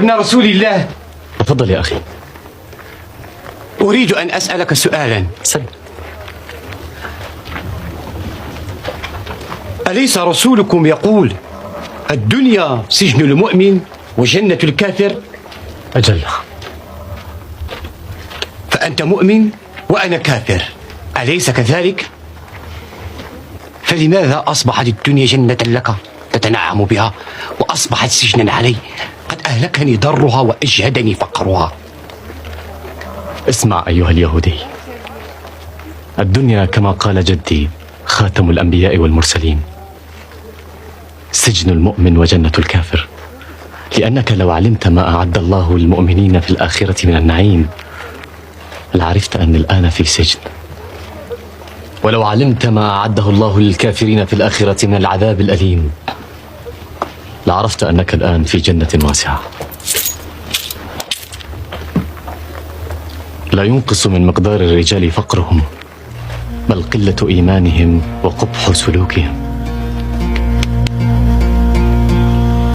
ابن رسول الله. تفضل يا أخي. أريد أن أسألك سؤالا. سل. أليس رسولكم يقول الدنيا سجن المؤمن وجنة الكافر؟ أجل. فأنت مؤمن وأنا كافر، أليس كذلك؟ فلماذا أصبحت الدنيا جنة لك تتنعم بها وأصبحت سجنا علي؟ قد أهلكني ضرها وأجهدني فقرها. اسمع أيها اليهودي، الدنيا كما قال جدي خاتم الأنبياء والمرسلين، سجن المؤمن وجنة الكافر. لأنك لو علمت ما أعد الله للمؤمنين في الآخرة من النعيم لعرفت أن الآن في سجن، ولو علمت ما أعده الله للكافرين في الآخرة من العذاب الأليم لعرفت أنك الآن في جنة واسعة. لا ينقص من مقدار الرجال فقرهم، بل قلة إيمانهم وقبح سلوكهم.